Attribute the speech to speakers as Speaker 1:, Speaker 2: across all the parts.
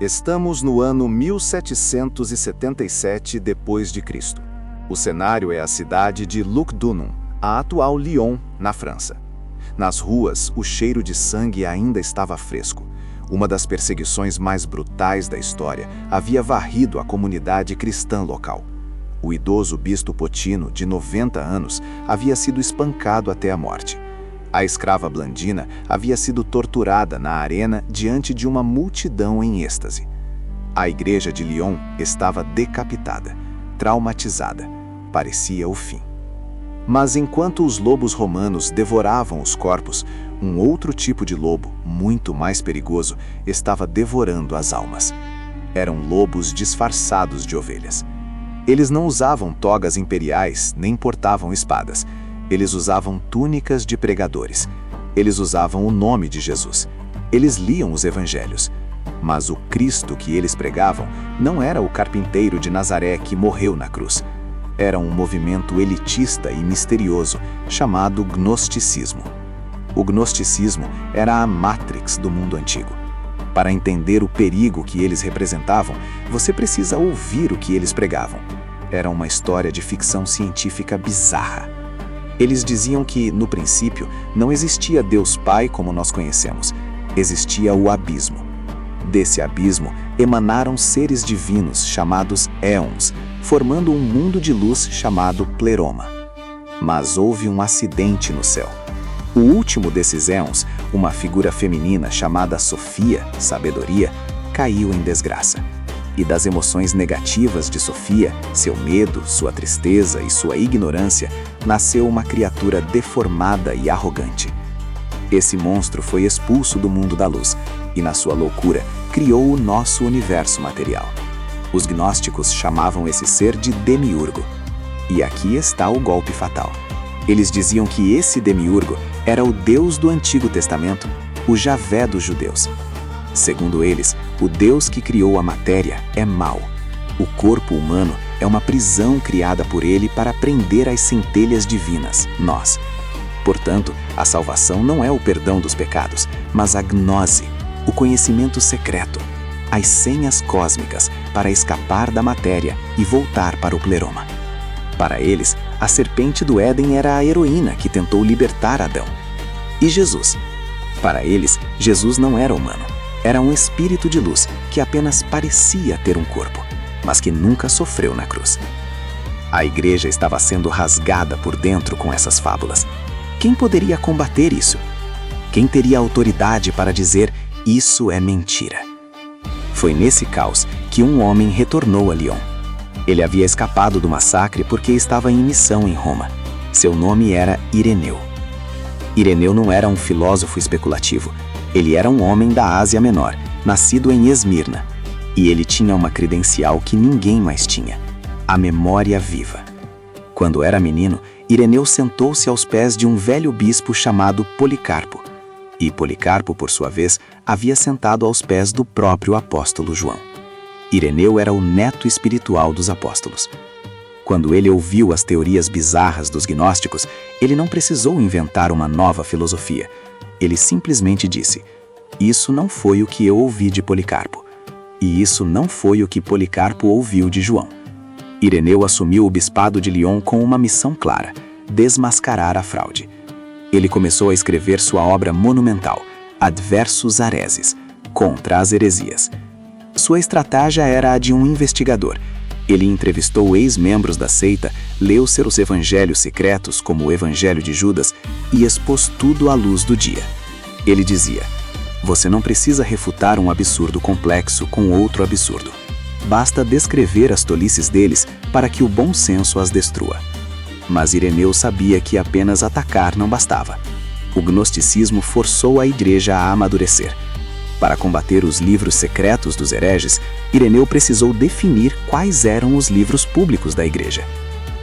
Speaker 1: Estamos no ano 1777 d.C. O cenário é a cidade de Lugdunum, a atual Lyon, na França. Nas ruas, o cheiro de sangue ainda estava fresco. Uma das perseguições mais brutais da história havia varrido a comunidade cristã local. O idoso bispo Potino, de 90 anos, havia sido espancado até a morte. A escrava Blandina havia sido torturada na arena diante de uma multidão em êxtase. A igreja de Lyon estava decapitada, traumatizada. Parecia o fim. Mas enquanto os lobos romanos devoravam os corpos, um outro tipo de lobo, muito mais perigoso, estava devorando as almas. Eram lobos disfarçados de ovelhas. Eles não usavam togas imperiais, nem portavam espadas. Eles usavam túnicas de pregadores. Eles usavam o nome de Jesus. Eles liam os evangelhos. Mas o Cristo que eles pregavam não era o carpinteiro de Nazaré que morreu na cruz. Era um movimento elitista e misterioso, chamado gnosticismo. O gnosticismo era a Matrix do mundo antigo. Para entender o perigo que eles representavam, você precisa ouvir o que eles pregavam. Era uma história de ficção científica bizarra. Eles diziam que, no princípio, não existia Deus Pai como nós conhecemos. Existia o abismo. Desse abismo emanaram seres divinos chamados éons, formando um mundo de luz chamado Pleroma. Mas houve um acidente no céu. O último desses éons, uma figura feminina chamada Sofia, sabedoria, caiu em desgraça. E das emoções negativas de Sofia, seu medo, sua tristeza e sua ignorância, nasceu uma criatura deformada e arrogante. Esse monstro foi expulso do mundo da luz e, na sua loucura, criou o nosso universo material. Os gnósticos chamavam esse ser de demiurgo. E aqui está o golpe fatal. Eles diziam que esse demiurgo era o Deus do Antigo Testamento, o Javé dos judeus. Segundo eles, o Deus que criou a matéria é mau. O corpo humano é uma prisão criada por ele para prender as centelhas divinas, nós. Portanto, a salvação não é o perdão dos pecados, mas a gnose, o conhecimento secreto, as senhas cósmicas para escapar da matéria e voltar para o pleroma. Para eles, a serpente do Éden era a heroína que tentou libertar Adão. E Jesus? Para eles, Jesus não era humano. Era um espírito de luz que apenas parecia ter um corpo, mas que nunca sofreu na cruz. A igreja estava sendo rasgada por dentro com essas fábulas. Quem poderia combater isso? Quem teria autoridade para dizer isso é mentira? Foi nesse caos que um homem retornou a Lyon. Ele havia escapado do massacre porque estava em missão em Roma. Seu nome era Ireneu. Ireneu não era um filósofo especulativo. Ele era um homem da Ásia Menor, nascido em Esmirna. E ele tinha uma credencial que ninguém mais tinha: a memória viva. Quando era menino, Ireneu sentou-se aos pés de um velho bispo chamado Policarpo. E Policarpo, por sua vez, havia sentado aos pés do próprio apóstolo João. Ireneu era o neto espiritual dos apóstolos. Quando ele ouviu as teorias bizarras dos gnósticos, ele não precisou inventar uma nova filosofia. Ele simplesmente disse: isso não foi o que eu ouvi de Policarpo. E isso não foi o que Policarpo ouviu de João. Ireneu assumiu o bispado de Lyon com uma missão clara: desmascarar a fraude. Ele começou a escrever sua obra monumental, Adversus Hereses, contra as heresias. Sua estratégia era a de um investigador. Ele entrevistou ex-membros da seita, leu seus evangelhos secretos, como o Evangelho de Judas, e expôs tudo à luz do dia. Ele dizia: você não precisa refutar um absurdo complexo com outro absurdo. Basta descrever as tolices deles para que o bom senso as destrua. Mas Ireneu sabia que apenas atacar não bastava. O gnosticismo forçou a igreja a amadurecer. Para combater os livros secretos dos hereges, Ireneu precisou definir quais eram os livros públicos da igreja.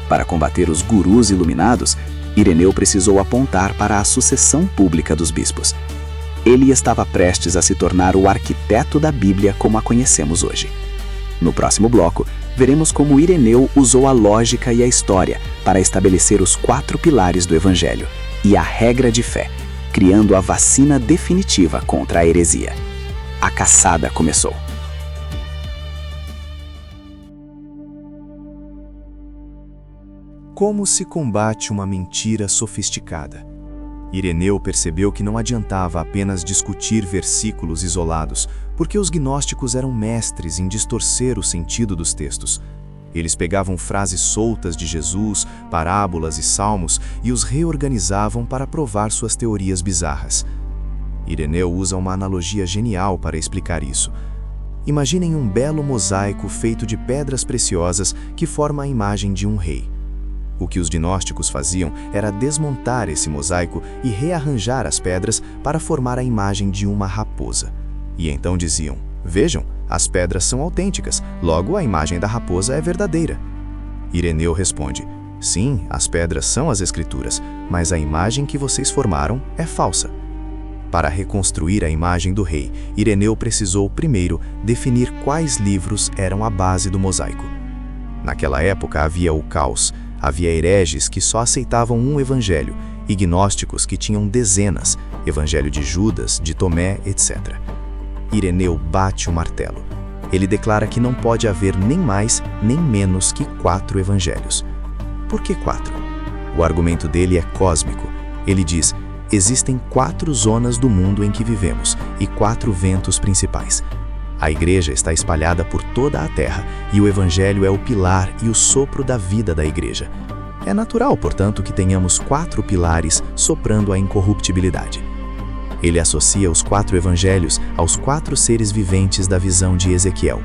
Speaker 1: Para combater os gurus iluminados, Ireneu precisou apontar para a sucessão pública dos bispos. Ele estava prestes a se tornar o arquiteto da Bíblia como a conhecemos hoje. No próximo bloco, veremos como Ireneu usou a lógica e a história para estabelecer os 4 pilares do Evangelho e a regra de fé, criando a vacina definitiva contra a heresia. A caçada começou.
Speaker 2: Como se combate uma mentira sofisticada? Ireneu percebeu que não adiantava apenas discutir versículos isolados, porque os gnósticos eram mestres em distorcer o sentido dos textos. Eles pegavam frases soltas de Jesus, parábolas e salmos e os reorganizavam para provar suas teorias bizarras. Ireneu usa uma analogia genial para explicar isso. Imaginem um belo mosaico feito de pedras preciosas que forma a imagem de um rei. O que os gnósticos faziam era desmontar esse mosaico e rearranjar as pedras para formar a imagem de uma raposa. E então diziam: vejam, as pedras são autênticas, logo a imagem da raposa é verdadeira. Ireneu responde: sim, as pedras são as escrituras, mas a imagem que vocês formaram é falsa. Para reconstruir a imagem do rei, Ireneu precisou primeiro definir quais livros eram a base do mosaico. Naquela época havia o caos, havia hereges que só aceitavam um evangelho e gnósticos que tinham dezenas, evangelho de Judas, de Tomé, etc. Ireneu bate o martelo. Ele declara que não pode haver nem mais nem menos que 4 evangelhos. Por que 4? O argumento dele é cósmico. Ele diz: existem 4 zonas do mundo em que vivemos e 4 ventos principais. A igreja está espalhada por toda a terra e o evangelho é o pilar e o sopro da vida da igreja. É natural, portanto, que tenhamos 4 pilares soprando a incorruptibilidade. Ele associa os 4 evangelhos aos 4 seres viventes da visão de Ezequiel: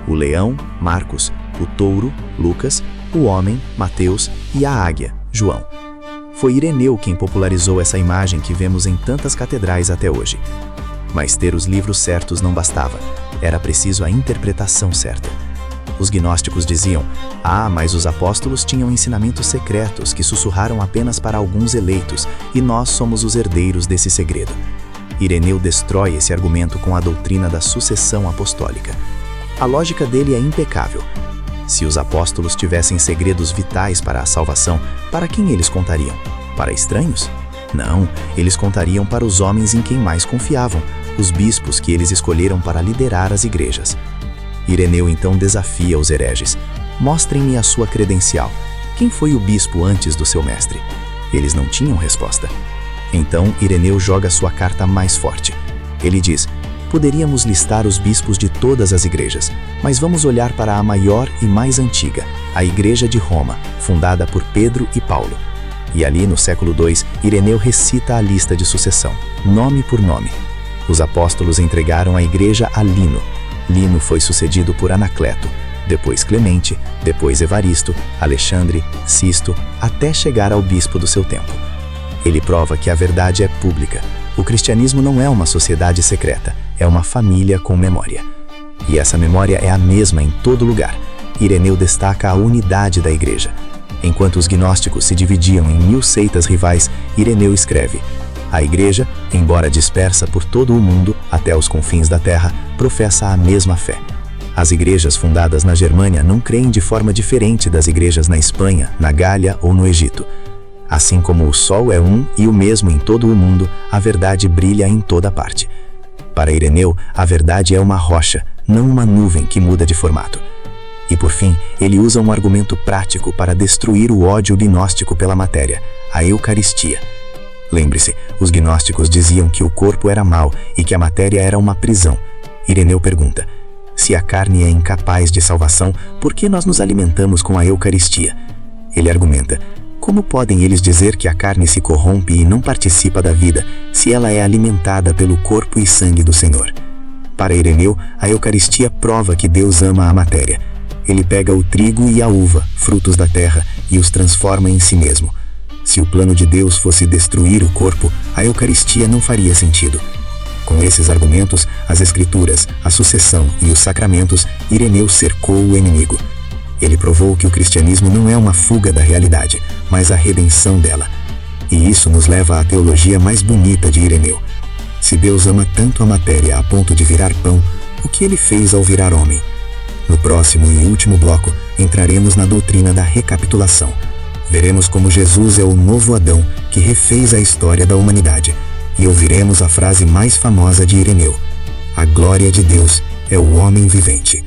Speaker 2: o leão, Marcos, o touro, Lucas, o homem, Mateus, e a águia, João. Foi Ireneu quem popularizou essa imagem que vemos em tantas catedrais até hoje. Mas ter os livros certos não bastava, era preciso a interpretação certa. Os gnósticos diziam: mas os apóstolos tinham ensinamentos secretos que sussurraram apenas para alguns eleitos, e nós somos os herdeiros desse segredo. Ireneu destrói esse argumento com a doutrina da sucessão apostólica. A lógica dele é impecável. Se os apóstolos tivessem segredos vitais para a salvação, para quem eles contariam? Para estranhos? Não, eles contariam para os homens em quem mais confiavam, os bispos que eles escolheram para liderar as igrejas. Ireneu então desafia os hereges: mostrem-me a sua credencial. Quem foi o bispo antes do seu mestre? Eles não tinham resposta. Então Ireneu joga sua carta mais forte. Ele diz: poderíamos listar os bispos de todas as igrejas, mas vamos olhar para a maior e mais antiga, a Igreja de Roma, fundada por Pedro e Paulo. E ali, no século II, Ireneu recita a lista de sucessão, nome por nome. Os apóstolos entregaram a igreja a Lino. Lino foi sucedido por Anacleto, depois Clemente, depois Evaristo, Alexandre, Sisto, até chegar ao bispo do seu tempo. Ele prova que a verdade é pública. O cristianismo não é uma sociedade secreta, é uma família com memória. E essa memória é a mesma em todo lugar. Ireneu destaca a unidade da igreja. Enquanto os gnósticos se dividiam em 1000 seitas rivais, Ireneu escreve: a igreja, embora dispersa por todo o mundo, até os confins da terra, professa a mesma fé. As igrejas fundadas na Germânia não creem de forma diferente das igrejas na Espanha, na Gália ou no Egito. Assim como o sol é um e o mesmo em todo o mundo, a verdade brilha em toda parte. Para Ireneu, a verdade é uma rocha, não uma nuvem que muda de formato. E por fim, ele usa um argumento prático para destruir o ódio gnóstico pela matéria: a Eucaristia. Lembre-se, os gnósticos diziam que o corpo era mau e que a matéria era uma prisão. Ireneu pergunta: se a carne é incapaz de salvação, por que nós nos alimentamos com a Eucaristia? Ele argumenta: como podem eles dizer que a carne se corrompe e não participa da vida, se ela é alimentada pelo corpo e sangue do Senhor? Para Ireneu, a Eucaristia prova que Deus ama a matéria. Ele pega o trigo e a uva, frutos da terra, e os transforma em si mesmo. Se o plano de Deus fosse destruir o corpo, a Eucaristia não faria sentido. Com esses argumentos, as Escrituras, a sucessão e os sacramentos, Ireneu cercou o inimigo. Ele provou que o cristianismo não é uma fuga da realidade, mas a redenção dela. E isso nos leva à teologia mais bonita de Ireneu. Se Deus ama tanto a matéria a ponto de virar pão, o que ele fez ao virar homem? No próximo e último bloco, entraremos na doutrina da recapitulação. Veremos como Jesus é o novo Adão que refez a história da humanidade. E ouviremos a frase mais famosa de Ireneu: a glória de Deus é o homem vivente.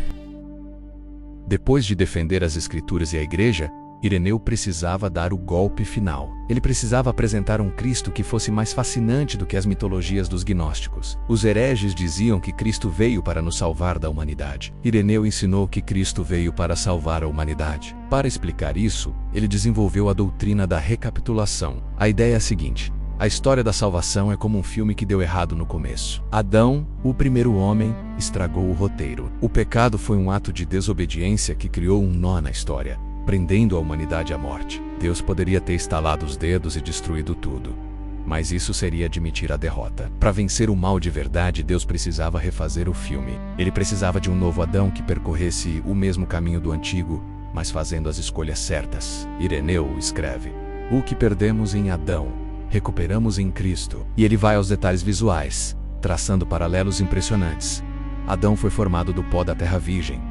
Speaker 3: Depois de defender as Escrituras e a Igreja, Ireneu precisava dar o golpe final. Ele precisava apresentar um Cristo que fosse mais fascinante do que as mitologias dos gnósticos. Os hereges diziam que Cristo veio para nos salvar da humanidade. Ireneu ensinou que Cristo veio para salvar a humanidade. Para explicar isso, ele desenvolveu a doutrina da recapitulação. A ideia é a seguinte: a história da salvação é como um filme que deu errado no começo. Adão, o primeiro homem, estragou o roteiro. O pecado foi um ato de desobediência que criou um nó na história, prendendo a humanidade à morte. Deus poderia ter estalado os dedos e destruído tudo, mas isso seria admitir a derrota. Para vencer o mal de verdade, Deus precisava refazer o filme. Ele precisava de um novo Adão que percorresse o mesmo caminho do antigo, mas fazendo as escolhas certas. Ireneu escreve: o que perdemos em Adão, recuperamos em Cristo. E ele vai aos detalhes visuais, traçando paralelos impressionantes. Adão foi formado do pó da terra virgem.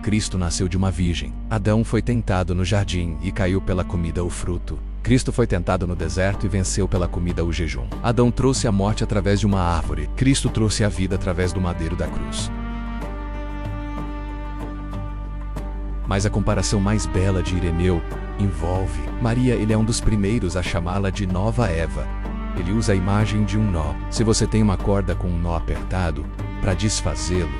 Speaker 3: Cristo nasceu de uma virgem. Adão foi tentado no jardim e caiu pela comida o fruto. Cristo foi tentado no deserto e venceu pela comida o jejum. Adão trouxe a morte através de uma árvore. Cristo trouxe a vida através do madeiro da cruz. Mas a comparação mais bela de Ireneu envolve Maria. Ele é um dos primeiros a chamá-la de Nova Eva. Ele usa a imagem de um nó. Se você tem uma corda com um nó apertado, para desfazê-lo,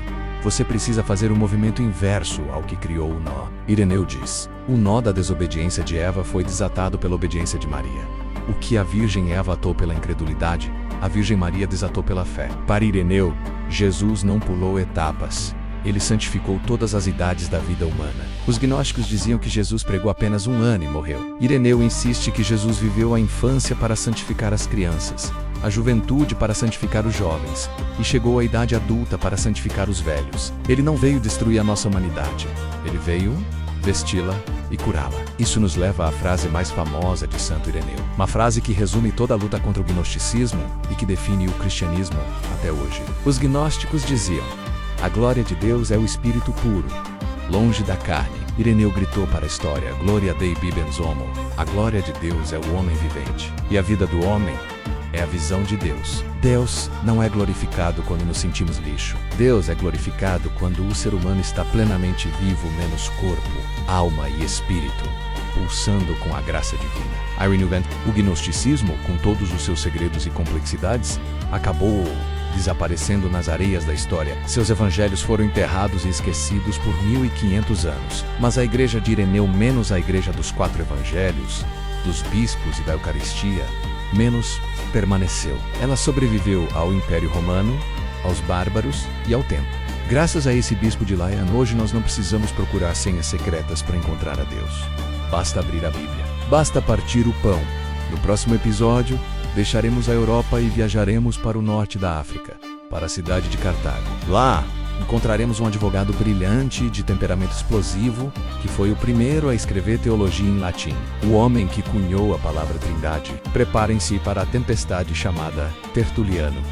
Speaker 3: você precisa fazer o movimento inverso ao que criou o nó. Ireneu diz: o nó da desobediência de Eva foi desatado pela obediência de Maria. O que a Virgem Eva atou pela incredulidade, a Virgem Maria desatou pela fé. Para Ireneu, Jesus não pulou etapas. Ele santificou todas as idades da vida humana. Os gnósticos diziam que Jesus pregou apenas 1 ano e morreu. Ireneu insiste que Jesus viveu a infância para santificar as crianças, a juventude para santificar os jovens, e chegou à idade adulta para santificar os velhos. Ele não veio destruir a nossa humanidade. Ele veio vesti-la e curá-la. Isso nos leva à frase mais famosa de Santo Ireneu. Uma frase que resume toda a luta contra o gnosticismo e que define o cristianismo até hoje. Os gnósticos diziam: a glória de Deus é o espírito puro, longe da carne. Ireneu gritou para a história: Gloria Dei bibens homo. A glória de Deus é o homem vivente. E a vida do homem é a visão de Deus. Deus não é glorificado quando nos sentimos lixo. Deus é glorificado quando o ser humano está plenamente vivo, menos corpo, alma e espírito, pulsando com a graça divina. Ireneu, o gnosticismo, com todos os seus segredos e complexidades, acabou desaparecendo nas areias da história. Seus evangelhos foram enterrados e esquecidos por 1500 anos. Mas a igreja de Ireneu, menos a igreja dos 4 evangelhos, dos bispos e da Eucaristia, menos permaneceu. Ela sobreviveu ao Império Romano, aos bárbaros e ao tempo. Graças a esse bispo de Lyon, hoje nós não precisamos procurar senhas secretas para encontrar a Deus. Basta abrir a Bíblia. Basta partir o pão. No próximo episódio, deixaremos a Europa e viajaremos para o norte da África, para a cidade de Cartago. Lá, encontraremos um advogado brilhante de temperamento explosivo, que foi o primeiro a escrever teologia em latim. O homem que cunhou a palavra Trindade. Preparem-se para a tempestade chamada Tertuliano.